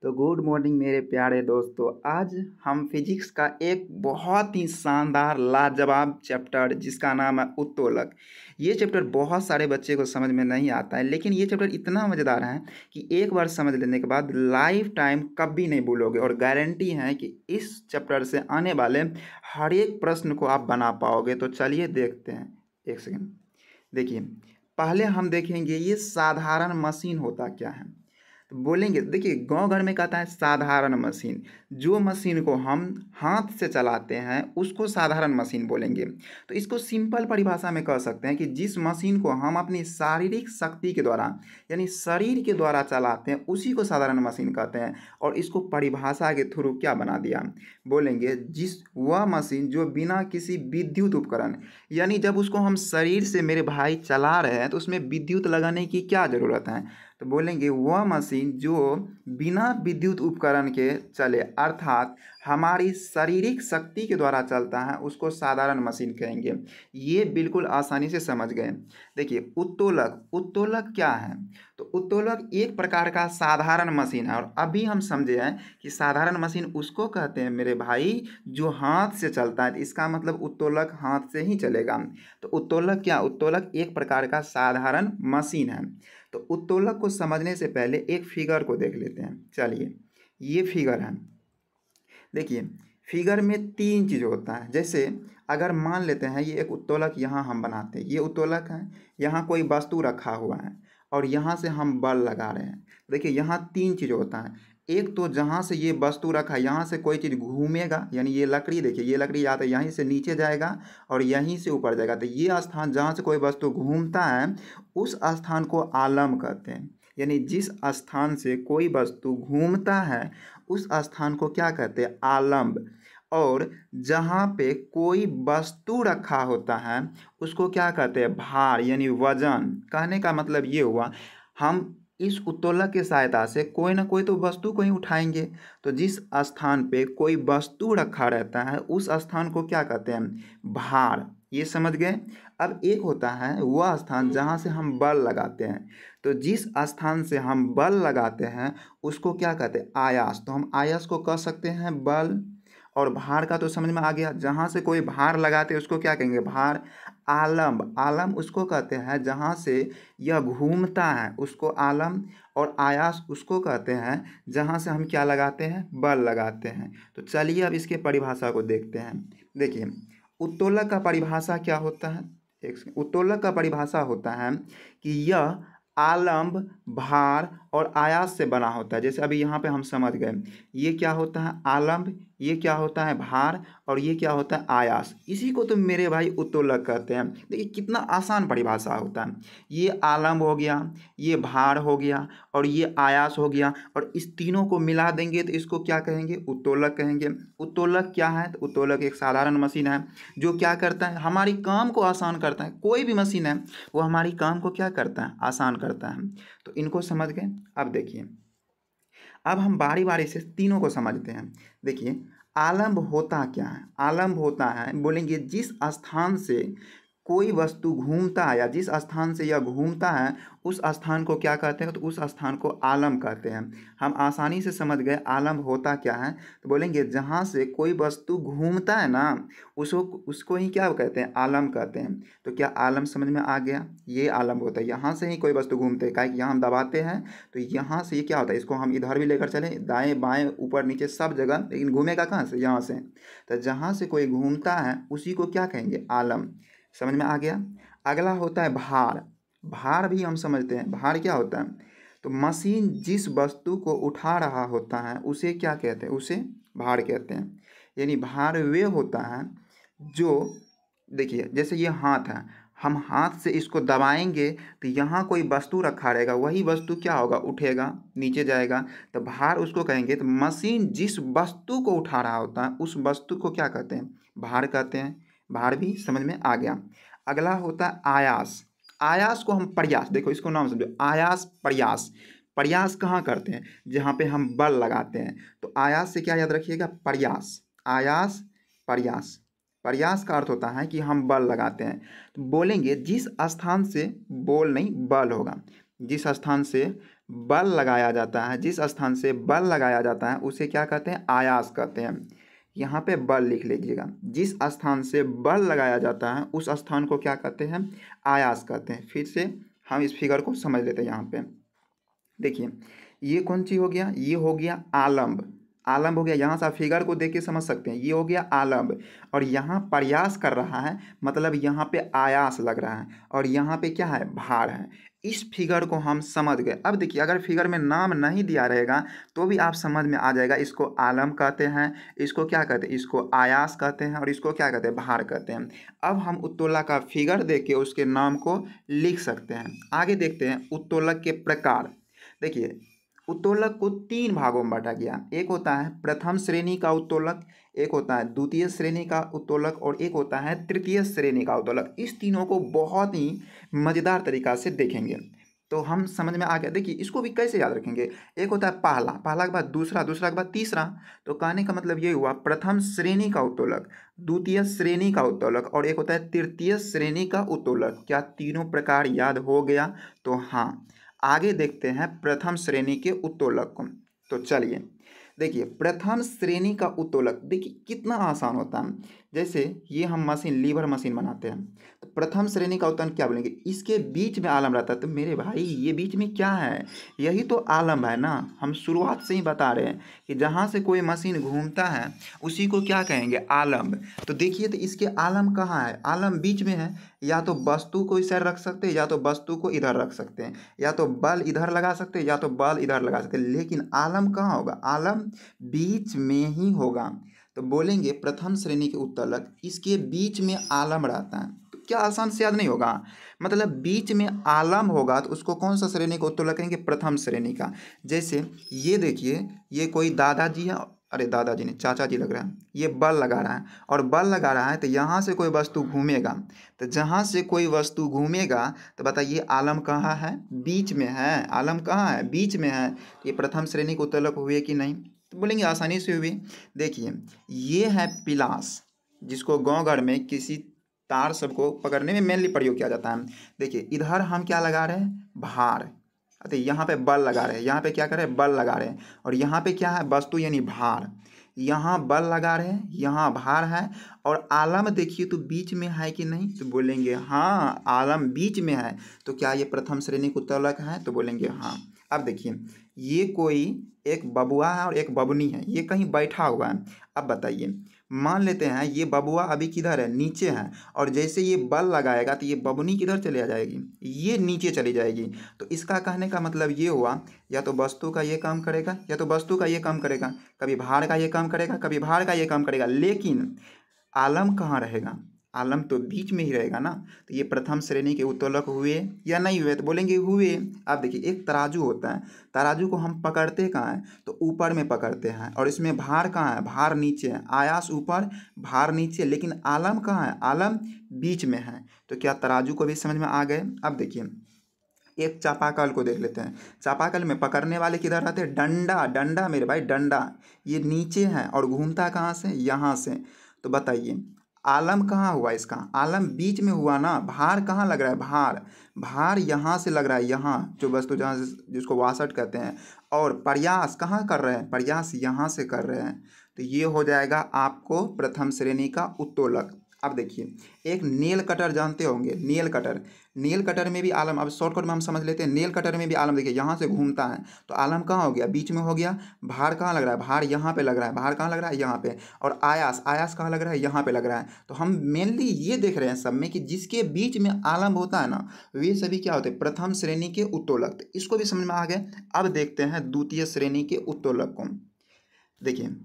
तो good morning मेरे प्यारे दोस्तों। आज हम फिजिक्स का एक बहुत ही शानदार लाजवाब चैप्टर जिसका नाम है उत्तोलक। ये चैप्टर बहुत सारे बच्चे को समझ में नहीं आता है, लेकिन ये चैप्टर इतना मज़ेदार है कि एक बार समझ लेने के बाद लाइफ टाइम कभी नहीं भूलोगे, और गारंटी है कि इस चैप्टर से आने वाले हर एक प्रश्न को आप बना पाओगे। तो चलिए देखते हैं। एक सेकेंड, देखिए। पहले हम देखेंगे ये साधारण मशीन होता क्या है। तो बोलेंगे, देखिए गांव घर में कहता है साधारण मशीन। जो मशीन को हम हाथ से चलाते हैं उसको साधारण मशीन बोलेंगे। तो इसको सिंपल परिभाषा में कह सकते हैं कि जिस मशीन को हम अपनी शारीरिक शक्ति के द्वारा यानी शरीर के द्वारा चलाते हैं उसी को साधारण मशीन कहते हैं। और इसको परिभाषा के थ्रू क्या बना दिया, बोलेंगे जिस वह मशीन जो बिना किसी विद्युत उपकरण, यानी जब उसको हम शरीर से मेरे भाई चला रहे हैं तो उसमें विद्युत लगाने की क्या ज़रूरत है। तो बोलेंगे वह मशीन जो बिना विद्युत उपकरण के चले, अर्थात हमारी शारीरिक शक्ति के द्वारा चलता है, उसको साधारण मशीन कहेंगे। ये बिल्कुल आसानी से समझ गए। देखिए उत्तोलक, उत्तोलक क्या है। तो उत्तोलक एक प्रकार का साधारण मशीन है, और अभी हम समझे हैं कि साधारण मशीन उसको कहते हैं मेरे भाई जो हाथ से चलता है। इसका मतलब उत्तोलक हाथ से ही चलेगा। तो उत्तोलक क्या, उत्तोलक एक प्रकार का साधारण मशीन है। तो उत्तोलक को समझने से पहले एक फिगर को देख लेते हैं। चलिए, ये फिगर है। देखिए फिगर में तीन चीज़ होता है। जैसे अगर मान लेते हैं ये एक उत्तोलक यहाँ हम बनाते हैं, ये उत्तोलक है, यहाँ कोई वस्तु रखा हुआ है और यहाँ से हम बल लगा रहे हैं। देखिए यहाँ तीन चीज़ होता है। एक तो जहाँ से ये वस्तु रखा है यहाँ से कोई चीज़ घूमेगा, यानी ये लकड़ी, देखिए ये लकड़ी या तो यहीं से नीचे जाएगा और यहीं से ऊपर जाएगा। तो ये स्थान जहाँ से कोई वस्तु घूमता है उस स्थान को आलम कहते हैं। यानी जिस स्थान से कोई वस्तु घूमता है उस स्थान को क्या कहते हैं, आलम्ब। और जहाँ पे कोई वस्तु रखा होता है उसको क्या कहते हैं, भार, यानी वजन। कहने का मतलब ये हुआ हम इस उत्तोलक की सहायता से कोई ना कोई तो वस्तु को ही उठाएंगे। तो जिस स्थान पे कोई वस्तु रखा रहता है उस स्थान को क्या कहते हैं, भार। ये समझ गए। अब एक होता है वह स्थान जहाँ से हम बल लगाते हैं। तो जिस स्थान से हम बल लगाते हैं उसको क्या कहते हैं, आयास। तो हम आयास को कह सकते हैं बल। और भार का तो समझ में आ गया, जहाँ से कोई भार लगाते हैं उसको क्या कहेंगे, भार। आलम्ब, आलम उसको कहते हैं जहाँ से यह घूमता है उसको आलम। और आयास उसको कहते हैं जहाँ से हम क्या लगाते हैं, बल लगाते हैं। तो चलिए अब इसके परिभाषा को देखते हैं। देखिए उत्तोलक का परिभाषा क्या होता है। उत्तोलक का परिभाषा होता है कि यह आलम्ब, भार और आयास से बना होता है। जैसे अभी यहाँ पे हम समझ गए, ये क्या होता है आलम्ब, ये क्या होता है भार, और ये क्या होता है आयास। इसी को तो मेरे भाई उत्तोलक कहते हैं। देखिए कितना आसान परिभाषा होता है। ये आलम्ब हो गया, ये भार हो गया और ये आयास हो गया, और इस तीनों को मिला देंगे तो इसको क्या कहेंगे, उत्तोलक कहेंगे। उत्तोलक क्या है, तो उत्तोलक एक साधारण मशीन है जो क्या करता है, हमारी काम को आसान करता है। कोई भी मशीन है वो हमारी काम को क्या करता है, आसान करता है। तो इनको समझ गए। अब देखिए, अब हम बारी बारी से तीनों को समझते हैं। देखिए आलम्ब होता क्या है। आलम्ब होता है, बोलेंगे जिस स्थान से कोई वस्तु घूमता है या जिस स्थान से यह घूमता है उस स्थान को क्या कहते हैं, तो उस स्थान को आलम कहते हैं। हम आसानी से समझ गए आलम होता क्या है। तो बोलेंगे जहाँ से कोई वस्तु घूमता है ना उसको उसको ही क्या कहते हैं, आलम कहते हैं। तो क्या आलम समझ में आ गया, ये आलम होता है। यहाँ से ही कोई वस्तु घूमते हैं, क्या यहाँ हम दबाते हैं तो यहाँ से ये क्या होता है, इसको हम इधर भी लेकर चलें, दाएँ बाएँ ऊपर नीचे सब जगह, लेकिन घूमेगा कहाँ से, यहाँ से। तो जहाँ से कोई घूमता है उसी को क्या कहेंगे, आलम। समझ में आ गया। अगला होता है भार। भार भी हम समझते हैं, भार क्या होता है, तो मशीन जिस वस्तु को उठा रहा होता है उसे क्या कहते हैं, उसे भार कहते हैं। यानी भार वे होता है जो, देखिए जैसे ये हाथ है, हम हाथ से इसको दबाएंगे तो यहाँ कोई वस्तु रखा रहेगा, वही वस्तु क्या होगा, उठेगा, नीचे जाएगा। तो भार उसको कहेंगे। तो मशीन जिस वस्तु को उठा रहा होता है उस वस्तु को क्या कहते हैं, भार कहते हैं। भार भी समझ में आ गया। अगला होता है आयास। आयास को हम प्रयास, देखो इसको नाम समझो, आयास प्रयास। प्रयास कहाँ करते हैं, जहाँ पे हम बल लगाते हैं। तो आयास से क्या याद रखिएगा, प्रयास। आयास प्रयास, प्रयास का अर्थ होता है कि हम बल लगाते हैं। तो बोलेंगे जिस स्थान से, बोल नहीं बल होगा, जिस स्थान से बल लगाया जाता है, जिस स्थान से बल लगाया जाता है उसे क्या कहते हैं? आयास कहते हैं। यहाँ पे बल लिख लीजिएगा। जिस स्थान से बल लगाया जाता है उस स्थान को क्या कहते हैं? आयास कहते हैं। फिर से हम इस फिगर को समझ लेते हैं। यहाँ पे देखिए, ये कौन सी हो गया? ये हो गया आलम्ब। आलम्ब हो गया। यहाँ से आप फिगर को देख के समझ सकते हैं, ये हो गया आलम्ब। और यहाँ प्रयास कर रहा है, मतलब यहाँ पे आयास लग रहा है, और यहाँ पे क्या है? भार है। इस फिगर को हम समझ गए। अब देखिए, अगर फिगर में नाम नहीं दिया रहेगा तो भी आप समझ में आ जाएगा। इसको आलम्ब कहते हैं, इसको क्या कहते हैं? इसको आयास कहते हैं, और इसको क्या कहते हैं? भार कहते हैं। अब हम उत्तोलक का फिगर देख के उसके नाम को लिख सकते हैं। आगे देखते हैं उत्तोलक के प्रकार। देखिए, उत्तोलक को 3 भागों में बांटा गया। एक होता है प्रथम श्रेणी का उत्तोलक, एक होता है द्वितीय श्रेणी का उत्तोलक, और एक होता है तृतीय श्रेणी का उत्तोलक। इस तीनों को बहुत ही मज़ेदार तरीका से देखेंगे तो हम समझ में आ गया। देखिए, इसको भी कैसे याद रखेंगे? एक होता है पहला, पहला के बाद दूसरा, दूसरा के बाद तीसरा। तो कहने का मतलब ये हुआ प्रथम श्रेणी का उत्तोलक, द्वितीय श्रेणी का उत्तोलक, और एक होता है तृतीय श्रेणी का उत्तोलक। क्या तीनों प्रकार याद हो गया? तो हाँ। आगे देखते हैं प्रथम श्रेणी के उत्तोलक को। तो चलिए देखिए, प्रथम श्रेणी का उत्तोलक देखिए कितना आसान होता है। जैसे ये हम मशीन, लीवर मशीन बनाते हैं, तो प्रथम श्रेणी का उत्तोलन क्या बोलेंगे? इसके बीच में आलम रहता है। तो मेरे भाई, ये बीच में क्या है? यही तो आलम है ना। हम शुरुआत से ही बता रहे हैं कि जहाँ से कोई मशीन घूमता है उसी को क्या कहेंगे? आलम। तो देखिए, तो इसके आलम कहाँ है? आलम बीच में है। या तो वस्तु को इस साइड रख सकते हैं, या तो वस्तु को इधर रख सकते हैं, या तो बल इधर लगा सकते हैं, या तो बल इधर लगा सकते हैं। लेकिन आलम कहाँ होगा? आलम बीच में ही होगा। तो बोलेंगे प्रथम श्रेणी के उत्तोलक, इसके बीच में आलम रहता है। तो क्या आसान से याद नहीं होगा? मतलब बीच में आलम होगा तो उसको कौन सा श्रेणी का उत्तोलक कहेंगे? प्रथम श्रेणी का। जैसे ये देखिए, ये कोई दादाजी है, अरे दादाजी नहीं, चाचा जी लग रहा है। ये बल लगा रहा है, और बल लगा रहा है तो यहाँ से कोई वस्तु घूमेगा। तो जहाँ से कोई वस्तु घूमेगा तो बताइए आलम कहाँ है? बीच में है। आलम कहाँ है? बीच में है। ये प्रथम श्रेणी के उत्तोलक हुए कि नहीं? तो बोलेंगे आसानी से हुई। देखिए, ये है पिलास, जिसको गांव घर में किसी तार सबको पकड़ने में मेनली प्रयोग किया जाता है। देखिए, इधर हम क्या लगा रहे हैं? भार। तो यहाँ पे बल लगा रहे हैं, यहाँ पे क्या कर रहे हैं? बल लगा रहे हैं। और यहाँ पे क्या है? वस्तु यानी भार। यहाँ बल लगा रहे हैं, यहाँ भार है। और आलम देखिए तो बीच में है कि नहीं? तो बोलेंगे हाँ, आलम बीच में है। तो क्या ये प्रथम श्रेणी का उत्तोलक है? तो बोलेंगे हाँ। अब देखिए, ये कोई एक बबुआ है और एक बबुनी है, ये कहीं बैठा हुआ है। अब बताइए, मान लेते हैं ये बबुआ अभी किधर है? नीचे है। और जैसे ये बल लगाएगा तो ये बबुनी किधर चली जाएगी? ये नीचे चली जाएगी। तो इसका कहने का मतलब ये हुआ, या तो वस्तु का ये काम करेगा, या तो वस्तु का ये काम करेगा। कभी भार का ये काम करेगा, कभी भार का ये काम करेगा। लेकिन आलम कहाँ रहेगा? आलम तो बीच में ही रहेगा ना। तो ये प्रथम श्रेणी के उत्तोलक हुए या नहीं हुए? तो बोलेंगे हुए। अब देखिए, एक तराजू होता है, तराजू को हम पकड़ते कहाँ हैं? तो ऊपर में पकड़ते हैं, और इसमें भार कहाँ है? भार नीचे है। आयास ऊपर, भार नीचे। लेकिन आलम कहाँ है? आलम बीच में है। तो क्या तराजू को भी समझ में आ गए? अब देखिए, एक चापाकल को देख लेते हैं। चापाकल में पकड़ने वाले किधर रहते हैं? डंडा। डंडा मेरे भाई, डंडा। ये नीचे है और घूमता कहाँ से? यहाँ से। तो बताइए आलम कहाँ हुआ इसका? आलम बीच में हुआ ना। भार कहाँ लग रहा है? भार, भार यहाँ से लग रहा है, यहाँ जो वस्तु जहाँ से, जिसको वासठ कहते हैं। और प्रयास कहाँ कर रहे हैं? प्रयास यहाँ से कर रहे हैं। तो ये हो जाएगा आपको प्रथम श्रेणी का उत्तोलक। अब देखिए, एक नेल कटर जानते होंगे, नेल कटर। नेल कटर में भी आलम, अब शॉर्टकट में हम समझ लेते हैं। नेल कटर में भी आलम देखिए यहाँ से घूमता है, तो आलम कहाँ हो गया? बीच में हो गया। भार कहाँ लग रहा है? भार यहाँ पे लग रहा है। भार कहाँ लग रहा है? यहाँ पे। और आयास, आयास कहाँ लग रहा है? यहाँ पे लग रहा है। तो हम मेनली ये देख रहे हैं सब में कि जिसके बीच में आलम होता है ना, वे सभी क्या होते हैं? प्रथम श्रेणी के उत्तोलक। तो इसको भी समझ में आ गए। अब देखते हैं द्वितीय श्रेणी के उत्तोलक को। देखिए,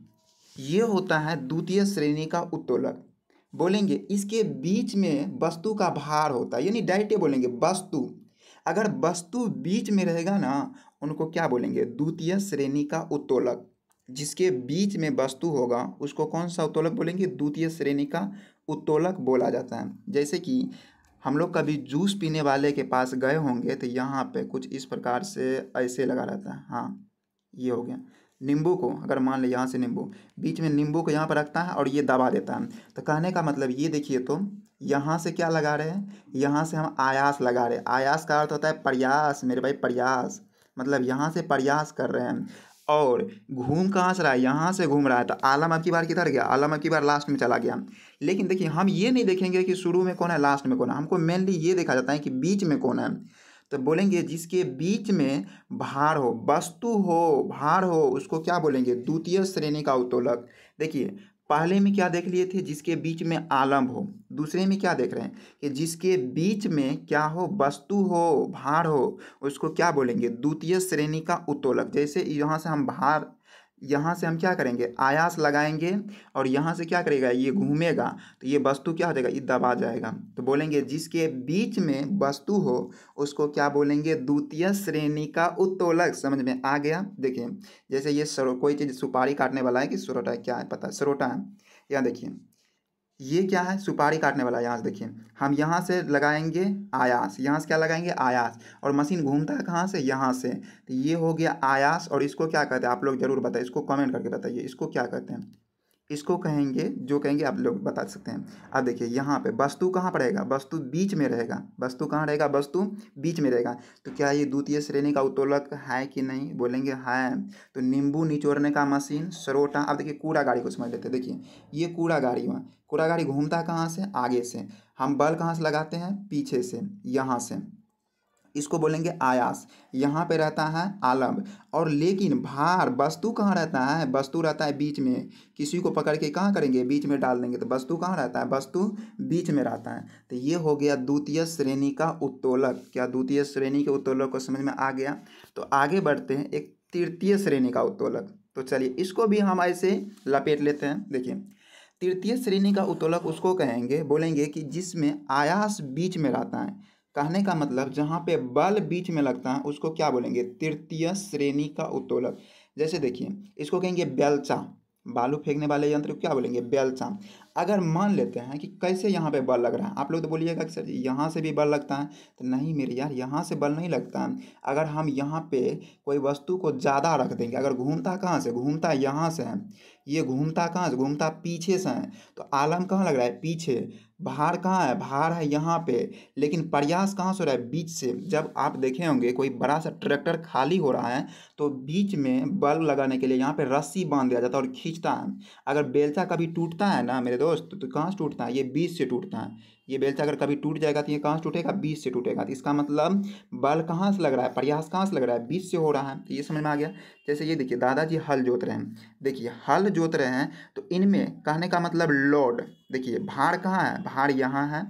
ये होता है द्वितीय श्रेणी का उत्तोलक। बोलेंगे इसके बीच में वस्तु का भार होता है, यानी डायरेक्ट बोलेंगे वस्तु। अगर वस्तु बीच में रहेगा ना, उनको क्या बोलेंगे? द्वितीय श्रेणी का उत्तोलक। जिसके बीच में वस्तु होगा उसको कौन सा उत्तोलक बोलेंगे? द्वितीय श्रेणी का उत्तोलक बोला जाता है। जैसे कि हम लोग कभी जूस पीने वाले के पास गए होंगे तो यहाँ पे कुछ इस प्रकार से ऐसे लगा रहता है। हाँ, ये हो गया। नींबू को अगर मान ले, यहाँ से नींबू, बीच में नींबू को यहाँ पर रखता है और ये दबा देता है। तो कहने का मतलब ये देखिए, तो यहाँ से क्या लगा रहे हैं? यहाँ से हम आयास लगा रहे हैं। आयास का अर्थ होता है प्रयास मेरे भाई, प्रयास। मतलब यहाँ से प्रयास कर रहे हैं, और घूम कहाँ से रहा है, यहाँ से घूम रहा है, तो आलम अब की बार किधर गया, आलम अब की बार लास्ट में चला गया। लेकिन देखिए हम ये नहीं देखेंगे कि शुरू में कौन है लास्ट में कौन है, हमको मेनली ये देखा जाता है कि बीच में कौन है। तो बोलेंगे जिसके बीच में भार हो, वस्तु हो, भार हो, उसको क्या बोलेंगे, द्वितीय श्रेणी का उत्तोलक। देखिए पहले में क्या देख लिए थे, जिसके बीच में आलम हो। दूसरे में क्या देख रहे हैं कि जिसके बीच में क्या हो, वस्तु हो, भार हो, उसको क्या बोलेंगे, द्वितीय श्रेणी का उत्तोलक। जैसे यहाँ से हम भार, यहाँ से हम क्या करेंगे, आयास लगाएंगे, और यहाँ से क्या करेगा, ये घूमेगा, तो ये वस्तु क्या हो जाएगा, ये दबा जाएगा। तो बोलेंगे जिसके बीच में वस्तु हो उसको क्या बोलेंगे, द्वितीय श्रेणी का उत्तोलक। समझ में आ गया। देखिए जैसे ये कोई चीज़ सुपारी काटने वाला है कि सरोटा है, क्या है पता है, सरोटा है। यहाँ देखिए ये क्या है, सुपारी काटने वाला। यहाँ से देखिए हम यहाँ से लगाएंगे आयास, यहाँ से क्या लगाएंगे, आयास, और मशीन घूमता है कहाँ से, यहाँ से। तो ये हो गया आयास। और इसको क्या कहते हैं आप लोग जरूर बताइए, इसको कमेंट करके बताइए इसको क्या कहते हैं। इसको कहेंगे, जो कहेंगे आप लोग बता सकते हैं। अब देखिए यहाँ पे वस्तु कहाँ पर रहेगा, वस्तु बीच में रहेगा। वस्तु कहाँ रहेगा, वस्तु बीच में रहेगा। तो क्या ये द्वितीय श्रेणी का उत्तोलक है कि नहीं, बोलेंगे है। तो नींबू निचोड़ने का मशीन, सरोटा। अब देखिए कूड़ा गाड़ी को समझ लेते हैं। देखिए ये कूड़ा गाड़ी हुआ, कूड़ा गाड़ी घूमता है कहाँ से, आगे से। हम बल कहाँ से लगाते हैं, पीछे से, यहाँ से। इसको बोलेंगे आयास। यहाँ पे रहता है आलम्ब। और लेकिन भार, वस्तु कहाँ रहता है, वस्तु रहता है बीच में। किसी को पकड़ के कहाँ करेंगे, बीच में डाल देंगे, तो वस्तु कहाँ रहता है, वस्तु बीच में रहता है। तो ये हो गया द्वितीय श्रेणी का उत्तोलक। क्या द्वितीय श्रेणी के उत्तोलक को समझ में आ गया। तो आगे बढ़ते हैं, एक तृतीय श्रेणी का उत्तोलक। तो चलिए इसको भी हम ऐसे लपेट लेते हैं। देखिए तृतीय श्रेणी का उत्तोलक उसको कहेंगे, बोलेंगे कि जिसमें आयास बीच में रहता है। कहने का मतलब जहाँ पे बल बीच में लगता है उसको क्या बोलेंगे, तृतीय श्रेणी का उत्तोलक। जैसे देखिए इसको कहेंगे बेलचा, बालू फेंकने वाले यंत्र को क्या बोलेंगे, बेलचा। अगर मान लेते हैं कि कैसे यहाँ पे बल लग रहा है, आप लोग तो बोलिएगा कि सर जी यहाँ से भी बल लगता है। तो नहीं मेरे यार, यहाँ से बल नहीं लगता है। अगर हम यहाँ पे कोई वस्तु को ज़्यादा रख देंगे, अगर घूमता कहाँ से, घूमता यहाँ से है, ये घूमता कहाँ से, घूमता पीछे से है, तो आलम कहाँ लग रहा है, पीछे। भार कहाँ है, भार है यहाँ पे। लेकिन प्रयास कहाँ से हो रहा है, बीच से। जब आप देखे होंगे कोई बड़ा सा ट्रैक्टर खाली हो रहा है तो बीच में बल लगाने के लिए यहाँ पे रस्सी बांध दिया जाता है और खींचता है। अगर बेलचा कभी टूटता है ना मेरे दोस्त, तो कहाँ से टूटता है, ये बीच से टूटता है। ये बेलचा अगर कभी टूट जाएगा तो ये कहाँ से टूटेगा, बीच से टूटेगा। तो इसका मतलब बल कहाँ से लग रहा है, प्रयास कहाँ से लग रहा है, बीच से हो रहा है। तो ये समझ में आ गया। जैसे ये देखिए दादाजी हल जोत रहे हैं, देखिए हल जोत रहे हैं, तो इनमें कहने का मतलब लोड। देखिए भार कहाँ है, भार यहाँ है।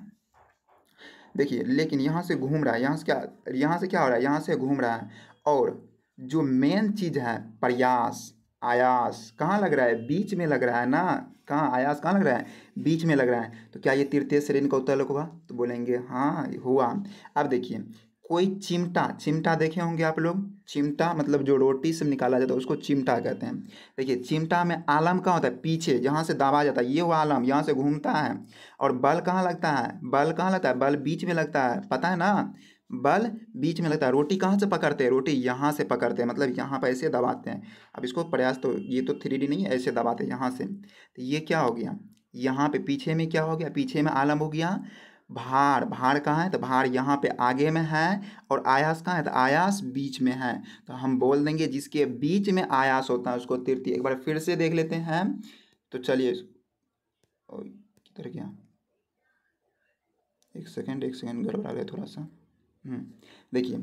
देखिए लेकिन यहाँ से घूम रहा है, यहाँ से क्या, यहाँ से क्या हो रहा है, यहाँ से घूम रहा है। और जो मेन चीज़ है प्रयास, आयास कहाँ लग रहा है, बीच में लग रहा है ना। कहाँ, आयास कहाँ लग रहा है, बीच में लग रहा है। तो क्या ये तृतीय श्रेणी का उत्तोलक हुआ, तो बोलेंगे हाँ हुआ। अब देखिए कोई चिमटा, चिमटा देखे होंगे आप लोग, चिमटा मतलब जो रोटी से निकाला जाता है उसको चिमटा कहते हैं। देखिए चिमटा में आलम कहाँ होता है, पीछे, जहाँ से दबा जाता है, ये वो आलम यहाँ से घूमता है। और बल कहाँ लगता है, बल कहाँ लगता है, बल बीच में लगता है, पता है ना, बल बीच में लगता है। रोटी कहाँ से पकड़ते हैं, रोटी यहाँ से पकड़ते हैं, मतलब यहाँ पर ऐसे दबाते हैं। अब इसको प्रयास, तो ये तो 3D नहीं है, ऐसे दबाते हैं यहाँ से। तो ये क्या हो गया, यहाँ पे पीछे में क्या हो गया, पीछे में आलम हो गया भार। भार कहाँ है, तो भार यहाँ पे आगे में है। और आयास कहाँ है, तो आयास बीच में है। तो हम बोल देंगे जिसके बीच में आयास होता है उसको तृतीय। एक बार फिर से देख लेते हैं। तो चलिए किधर गया, एक सेकंड गड़बड़ा गया थोड़ा सा। देखिए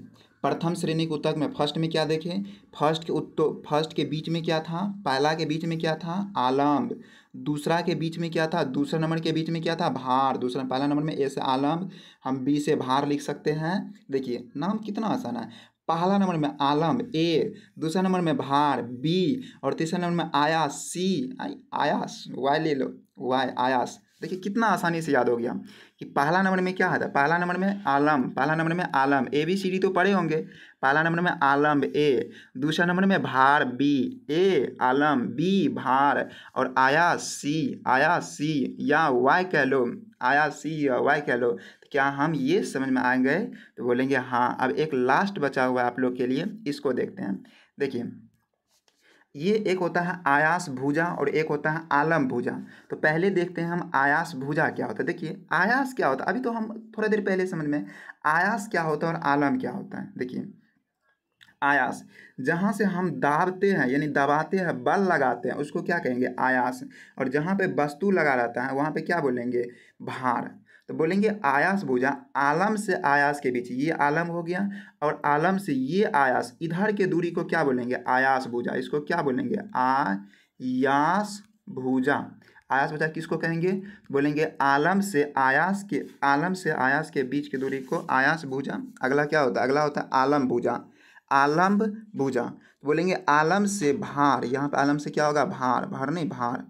प्रथम श्रेणी के उत्तक में फर्स्ट में क्या देखें, फर्स्ट के बीच में क्या था, पहला के बीच में क्या था, आलम्ब। दूसरा के बीच में क्या था, दूसरा नंबर के बीच में क्या था, भार। दूसरा, पहला नंबर में ए से आलम्ब, हम बी से भार लिख सकते हैं। देखिए नाम कितना आसान है। पहला नंबर में आलम्ब ए, दूसरा नंबर में भार बी, और तीसरा नंबर में आयास सी। आयास वाई ले लो, वाई आयास। देखिए कितना आसानी से याद हो गया कि पहला नंबर में क्या है, पहला नंबर में आलम, पहला नंबर में आलम, ए बी सी डी तो पढ़े होंगे। पहला नंबर में आलम ए, दूसरा नंबर में भार बी, ए आलम बी भार, और आया सी या वाई कह लो, आया सी या वाई कह लो। तो क्या हम ये समझ में आ गए, तो बोलेंगे हाँ। अब एक लास्ट बचा हुआ है आप लोग के लिए, इसको देखते हैं। देखिए ये एक होता है आयास भुजा और एक होता है आलम भुजा। तो पहले देखते हैं हम आयास भुजा क्या होता है। देखिए आयास क्या होता है, अभी तो हम थोड़ा देर पहले समझ में, आयास क्या होता है और आलम क्या होता है। देखिए आयास। जहाँ से हम दाबते हैं यानी दबाते हैं, बल लगाते हैं, उसको क्या कहेंगे? आयास। और जहाँ पे वस्तु लगा रहता है वहाँ पे क्या बोलेंगे? भार। तो बोलेंगे आयास भुजा आलम से आयास के बीच, ये आलम हो गया और आलम से ये आयास, इधर के दूरी को क्या बोलेंगे? आयास भुजा। इसको क्या बोलेंगे? आयास भुजा। आयास भुजा किसको कहेंगे? बोलेंगे आलम से आयास के बीच की दूरी को आयास भुजा। अगला क्या होता है? अगला होता है आलम भुजा। आलम्ब भुजा। तो बोलेंगे आलम से भार, यहाँ पे आलम से क्या होगा? भार, भार नहीं भार।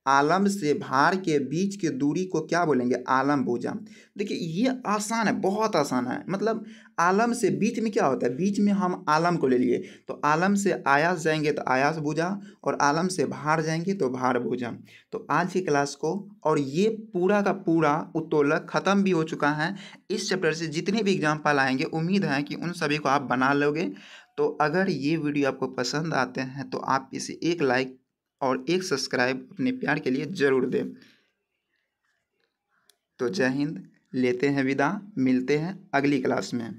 आलम से भार के बीच की दूरी को क्या बोलेंगे? आलम भुजा। देखिए ये आसान है, बहुत आसान है। मतलब आलम से बीच में क्या होता है? बीच में हम आलम को ले लिए, तो आलम से आयास जाएंगे तो आयास भुजा, और आलम से भार जाएंगे तो भार भुजा। तो आज की क्लास को और ये पूरा का पूरा उत्तोलक खत्म भी हो चुका है। इस चैप्टर से जितने भी एग्जाम्पल आएंगे उम्मीद है कि उन सभी को आप बना लोगे। तो अगर ये वीडियो आपको पसंद आते हैं तो आप इसे एक लाइक और एक सब्सक्राइब अपने प्यार के लिए ज़रूर दें। तो जय हिंद, लेते हैं विदा, मिलते हैं अगली क्लास में।